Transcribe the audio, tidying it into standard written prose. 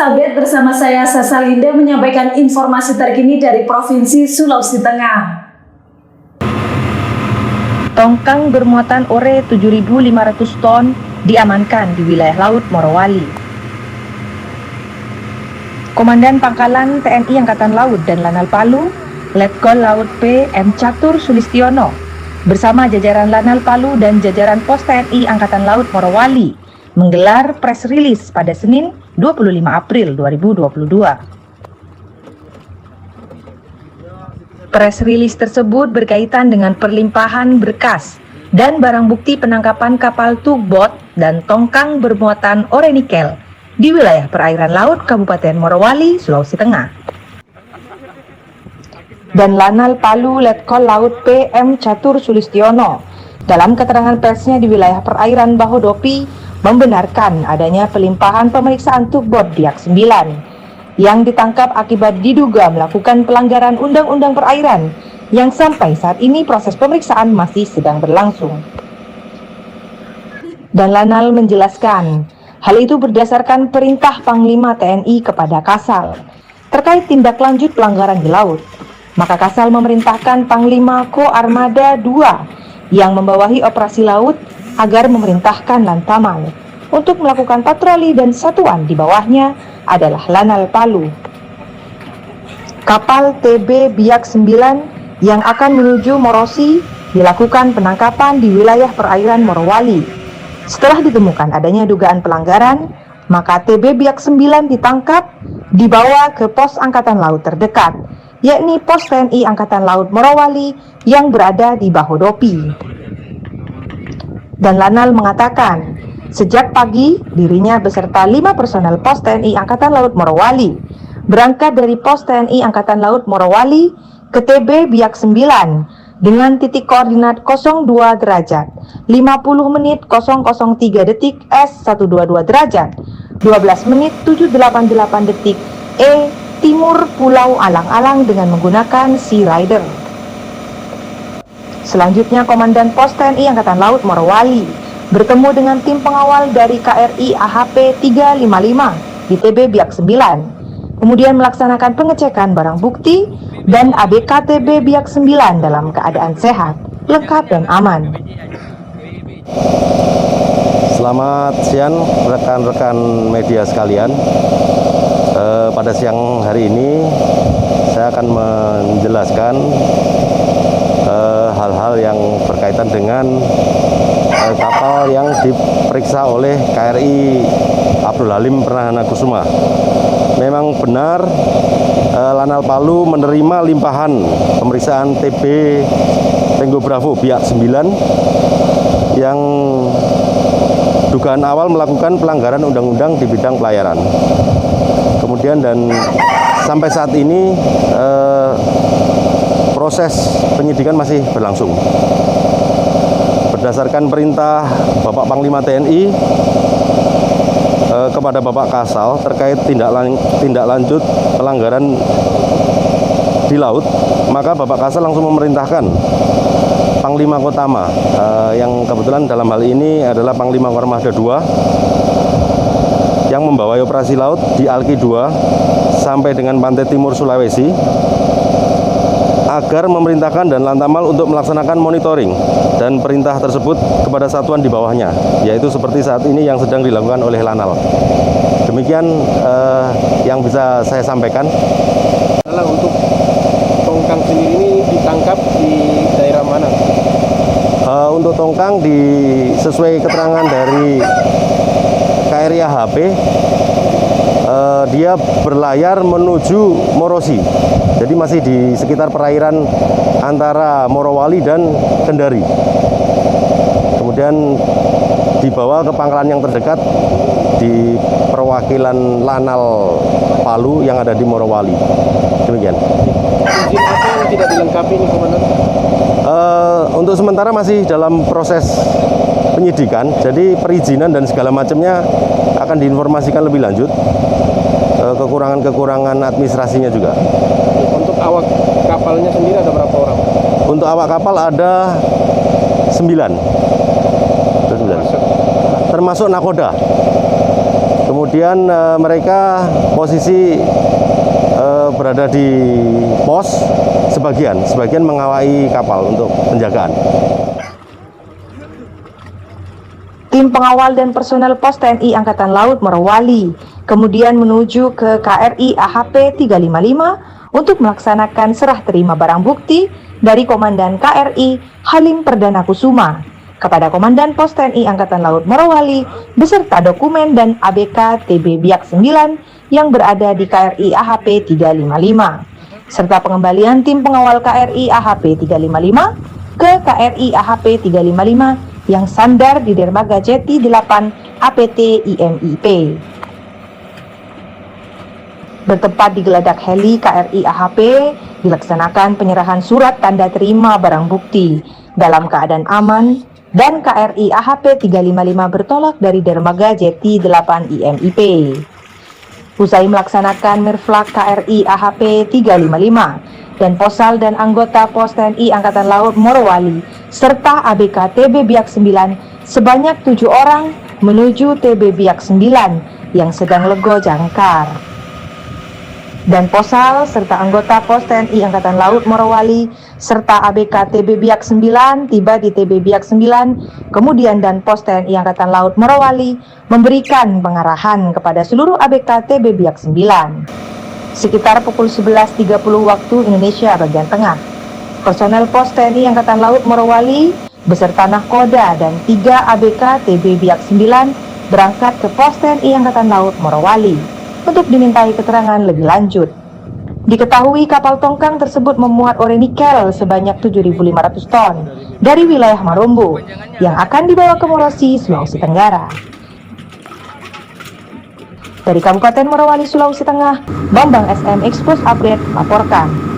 Update bersama saya Sasalinda menyampaikan informasi terkini dari Provinsi Sulawesi Tengah. Tongkang bermuatan ore 7.500 ton diamankan di wilayah Laut Morowali. Komandan Pangkalan TNI Angkatan Laut dan Lanal Palu, Letkol Laut P. M. Catur Sulistiono, bersama jajaran Lanal Palu dan jajaran Pos TNI Angkatan Laut Morowali, menggelar press release pada Senin 25 April 2022. Press release tersebut berkaitan dengan perlimpahan berkas dan barang bukti penangkapan kapal tugboat dan tongkang bermuatan ore nikel di wilayah perairan laut Kabupaten Morowali, Sulawesi Tengah. Dan Lanal Palu Letkol Laut P. M. Catur Sulistiono dalam keterangan persnya di wilayah perairan Bahodopi membenarkan adanya pelimpahan pemeriksaan tugboat Biak 9 yang ditangkap akibat diduga melakukan pelanggaran undang-undang perairan yang sampai saat ini proses pemeriksaan masih sedang berlangsung. Dan Lanal menjelaskan, hal itu berdasarkan perintah Panglima TNI kepada Kasal terkait tindak lanjut pelanggaran di laut. Maka Kasal memerintahkan Panglima Ko Armada 2 yang membawahi operasi laut agar memerintahkan Lantamal untuk melakukan patroli dan satuan di bawahnya adalah Lanal Palu. Kapal TB Biak 9 yang akan menuju Morosi dilakukan penangkapan di wilayah perairan Morowali. Setelah ditemukan adanya dugaan pelanggaran, maka TB Biak 9 ditangkap, dibawa ke pos Angkatan Laut terdekat, yakni Pos TNI Angkatan Laut Morowali yang berada di Bahodopi. Dan Lanal mengatakan, sejak pagi dirinya beserta 5 personel Pos TNI Angkatan Laut Morowali berangkat dari Pos TNI Angkatan Laut Morowali ke TB Biak 9 dengan titik koordinat 02 derajat, 50 menit 003 detik S122 derajat, 12 menit 788 detik E timur Pulau Alang-Alang dengan menggunakan Sea Rider. Selanjutnya Komandan Pos TNI Angkatan Laut Morowali bertemu dengan tim pengawal dari KRI AHP 355 di TB Biak 9, kemudian melaksanakan pengecekan barang bukti dan ABK TB Biak 9 dalam keadaan sehat, lengkap dan aman. Selamat siang rekan-rekan media sekalian. Pada siang hari ini saya akan menjelaskan hal-hal yang berkaitan dengan kapal yang diperiksa oleh KRI Abdul Halim Pranahana Kusuma. Memang benar Lanal Palu menerima limpahan pemeriksaan TB Tenggo Bravo Biak 9 yang dugaan awal melakukan pelanggaran undang-undang di bidang pelayaran. Kemudian dan sampai saat ini proses penyidikan masih berlangsung. Berdasarkan perintah Bapak Panglima TNI kepada Bapak Kasal terkait tindak lanjut pelanggaran di laut, maka Bapak Kasal langsung memerintahkan Panglima Kotama yang kebetulan dalam hal ini adalah Panglima Kormada 2 yang membawai operasi laut di Alki 2 sampai dengan pantai timur Sulawesi, agar memerintahkan dan Lantamal untuk melaksanakan monitoring dan perintah tersebut kepada satuan di bawahnya, yaitu seperti saat ini yang sedang dilakukan oleh Lanal. Demikian yang bisa saya sampaikan. Untuk tongkang sendiri ini ditangkap di daerah mana? Untuk tongkang sesuai keterangan dari KRI AHP, dia berlayar menuju Morosi. Jadi masih di sekitar perairan antara Morowali dan Kendari. Kemudian dibawa ke pangkalan yang terdekat di perwakilan Lanal Palu yang ada di Morowali. Demikian. Izin apa yang tidak dilengkapi ini, Komandan? Untuk sementara masih dalam proses penyidikan. Jadi perizinan dan segala macamnya akan diinformasikan lebih lanjut. Kekurangan-kekurangan administrasinya juga. Untuk awak kapalnya sendiri ada berapa orang? Untuk awak kapal ada 9. Termasuk nakoda. kemudian mereka posisi berada di pos, sebagian mengawai kapal untuk penjagaan. Tim pengawal dan personel pos TNI Angkatan Laut Morowali kemudian menuju ke KRI AHP 355 untuk melaksanakan serah terima barang bukti dari Komandan KRI Halim Perdana Kusuma kepada Komandan Pos TNI Angkatan Laut Morowali beserta dokumen dan ABK TB Biak 9 yang berada di KRI AHP 355 serta pengembalian tim pengawal KRI AHP 355 ke KRI AHP 355 yang sandar di dermaga Jeti 8 APT IMIP. Bertempat di geladak heli KRI AHP, dilaksanakan penyerahan surat tanda terima barang bukti dalam keadaan aman dan KRI AHP 355 bertolak dari dermaga Jeti 8 IMIP. Usai melaksanakan mirflak KRI AHP 355 dan Posal dan anggota Pos TNI Angkatan Laut Morowali serta ABK TB Biak 9 sebanyak 7 orang menuju TB Biak 9 yang sedang lego jangkar. Dan Posal serta anggota Pos TNI Angkatan Laut Morowali serta ABK TB Biak 9 tiba di TB Biak 9, kemudian dan Pos TNI Angkatan Laut Morowali memberikan pengarahan kepada seluruh ABK TB Biak 9. Sekitar pukul 11.30 waktu Indonesia bagian tengah, personel Pos TNI Angkatan Laut Morowali beserta nahkoda dan 3 ABK TB Biak 9 berangkat ke Pos TNI Angkatan Laut Morowali untuk dimintai keterangan lebih lanjut. Diketahui kapal tongkang tersebut memuat ore nikel sebanyak 7.500 ton dari wilayah Marombo yang akan dibawa ke Morosi, Sulawesi Tenggara. Dari Kabupaten Morowali, Sulawesi Tengah, Bambang SM Expos Update melaporkan.